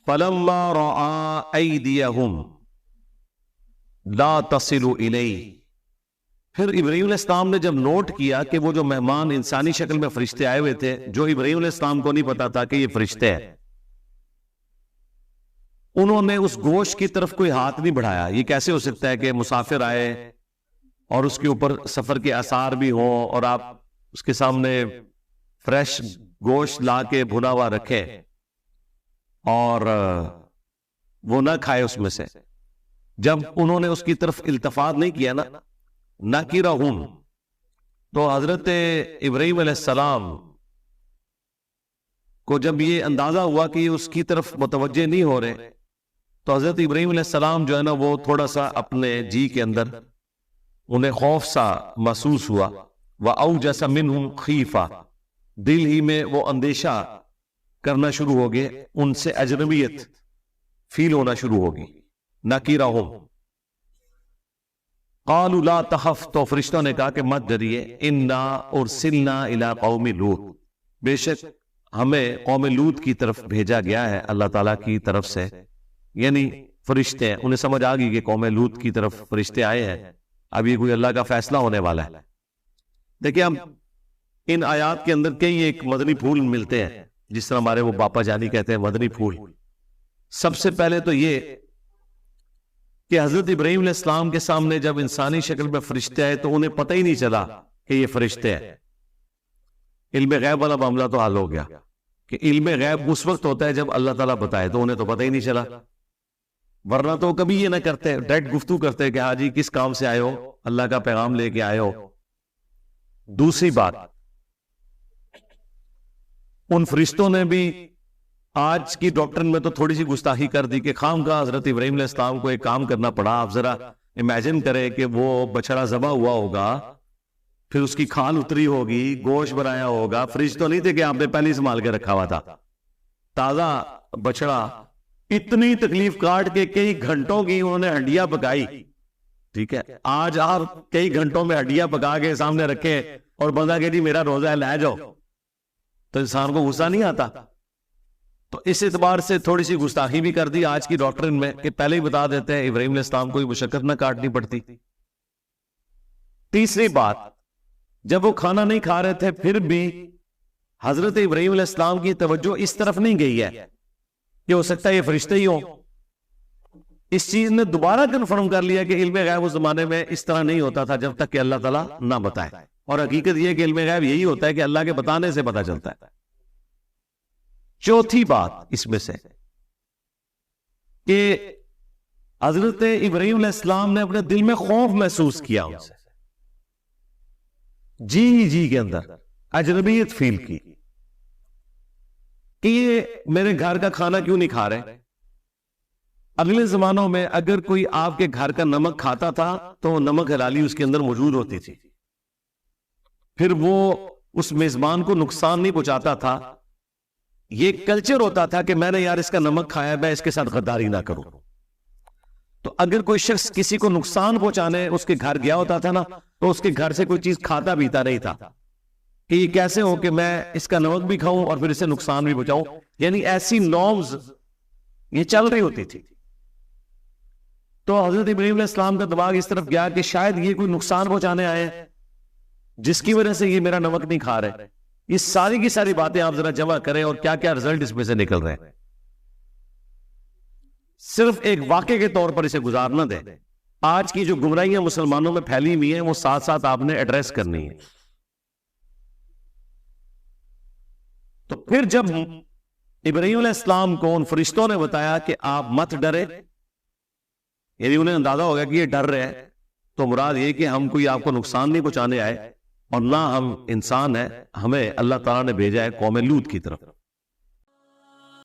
فلما رأى أيديهم لا تصل إليه، پھر ابراہیم علیہ السلام نے جب نوٹ کیا کہ وہ جو مہمان انسانی شکل میں فرشتے آئے ہوئے تھے، جو ابراہیم علیہ السلام کو نہیں پتا تھا کہ یہ فرشتے ہیں، انہوں نے اس گوشت کی طرف کوئی ہاتھ نہیں بڑھایا۔ یہ کیسے ہو سکتا ہے کہ مسافر آئے اور اس کے اوپر سفر کے آثار بھی ہوں اور آپ اس کے سامنے فریش گوشت لا کے بھنا ہوا رکھے اور وہ نہ کھائے اس میں سے؟ جب انہوں نے اس کی طرف التفات نہیں کیا نا، نَكِرَهُمْ، تو حضرت ابراہیم علیہ السلام کو جب یہ اندازہ ہوا کہ یہ اس کی طرف متوجہ نہیں ہو رہے، تو حضرت ابراہیم علیہ السلام جو ہے نا وہ تھوڑا سا اپنے جی کے اندر انہیں خوف سا محسوس ہوا، وَأَوْجَسَ مِنْهُمْ خِيفَةً، دل ہی میں وہ اندیشہ کرنا شروع ہو گئے، ان سے اجنبیت فیل ہونا شروع ہوگی۔ نَكِرَهُمْ قالوا لا تخف، تو فرشتوں نے کہا کہ مت ڈریے، انا ارسلنا الی قوم لوط، بے شک ہمیں قوم لوط کی طرف بھیجا گیا ہے اللہ تعالیٰ کی طرف سے، یعنی فرشتے ہیں۔ انہیں سمجھ آ گئی کہ قوم لوط کی طرف فرشتے آئے ہیں، اب یہ کوئی اللہ کا فیصلہ ہونے والا ہے۔ دیکھیں ہم ان آیات کے اندر کئی ایک مدنی پھول ملتے ہیں، جس طرح ہمارے وہ باپا جانی کہتے ہیں مدنی پھول۔ سب سے پہلے تو یہ کہ حضرت ابراہیم علیہ السلام کے سامنے جب انسانی شکل میں فرشتے آئے تو انہیں پتہ ہی نہیں چلا کہ یہ فرشتے ہیں۔ علم غیب والا معاملہ تو حل ہو گیا کہ علم غیب اس وقت ہوتا ہے جب اللہ تعالیٰ بتائے، تو انہیں تو پتہ ہی نہیں چلا، ورنہ تو کبھی یہ نہ کرتے، ڈائریکٹ گفتگو کرتے کہ ہاں جی کس کام سے آئے ہو، اللہ کا پیغام لے کے آئے ہو۔ دوسری بات، ان فرشتوں نے بھی آج کی ڈاکٹرن میں تو تھوڑی سی گستاخی کر دی کہ خام کا حضرت ابراہیم علیہ السلام کو ایک کام کرنا پڑا۔ آپ ذرا امیجن کریں کہ وہ بچڑا ذبح ہوا ہوگا، پھر اس کی کھال اتری ہوگی، گوشت بنایا ہوگا، فریج تو نہیں تھے کہ آپ نے پہلے سنبھال کے رکھا ہوا تھا، تازہ بچڑا، اتنی تکلیف کاٹ کے کئی گھنٹوں کی انہوں نے ہڈیاں پکائی، ٹھیک ہے، آج آپ کئی گھنٹوں میں ہڈیاں پکا کے سامنے رکھے اور بندہ کہ جی میرا روزہ ہے لے جاؤ، تو انسان کو غصہ نہیں آتا؟ تو اس اعتبار سے تھوڑی سی گستاخی بھی کر دی آج کی ڈاکٹرن میں کہ پہلے ہی بتا دیتے ہیں ابراہیم علیہ السلام کو مشقت نہ کاٹنی پڑتی۔ تیسری بات، جب وہ کھانا نہیں کھا رہے تھے پھر بھی حضرت ابراہیم علیہ السلام کی توجہ اس طرف نہیں گئی ہے کہ ہو سکتا ہے یہ فرشتے ہی ہوں۔ اس چیز نے دوبارہ کنفرم کر لیا کہ علم غیب اس زمانے میں اس طرح نہیں ہوتا تھا جب تک کہ اللہ تعالیٰ نہ بتائے، اور حقیقت یہ کہ علم غیب یہی ہوتا ہے کہ اللہ کے بتانے سے پتہ چلتا ہے۔ چوتھی بات اس میں سے کہ حضرت ابراہیم علیہ السلام نے اپنے دل میں خوف محسوس کیا، ان سے جی کے اندر اجنبیت فیل کی کہ یہ میرے گھر کا کھانا کیوں نہیں کھا رہے۔ اگلے زمانوں میں اگر کوئی آپ کے گھر کا نمک کھاتا تھا تو نمک حلالی اس کے اندر موجود ہوتی تھی، پھر وہ اس میزبان کو نقصان نہیں پہنچاتا تھا۔ یہ کلچر ہوتا تھا کہ میں نے یار اس کا نمک کھایا، میں اس کے ساتھ غداری نہ کروں۔ تو اگر کوئی شخص کسی کو نقصان پہنچانے اس کے گھر گیا ہوتا تھا نا، تو اس کے گھر سے کوئی چیز کھاتا پیتا نہیں تھا کہ یہ کیسے ہو کہ میں اس کا نمک بھی کھاؤں اور پھر اسے نقصان بھی پہنچاؤں، یعنی ایسی نارمز یہ چل رہی ہوتی تھی۔ تو حضرت ابراہیم علیہ السلام کا دماغ اس طرف گیا کہ شاید یہ کوئی نقصان پہنچانے آئے ہیں جس کی وجہ سے یہ میرا نمک نہیں کھا رہے۔ یہ ساری کی ساری باتیں آپ ذرا جمع کریں اور کیا کیا رزلٹ اس میں سے نکل رہے ہیں، صرف ایک واقعے کے طور پر اسے گزار نہ دیں۔ آج کی جو گمراہیاں مسلمانوں میں پھیلی ہوئی ہیں وہ ساتھ ساتھ آپ نے ایڈریس کرنی ہے۔ تو پھر جب ابراہیم علیہ السلام کو ان فرشتوں نے بتایا کہ آپ مت ڈرے، یعنی انہیں اندازہ ہو گیا کہ یہ ڈر رہے ہیں، تو مراد یہ کہ ہم کوئی آپ کو نقصان نہیں پہنچانے آئے اور نہ ہم انسان ہیں، ہمیں اللہ تعالیٰ نے بھیجا ہے قوم لوط کی طرف۔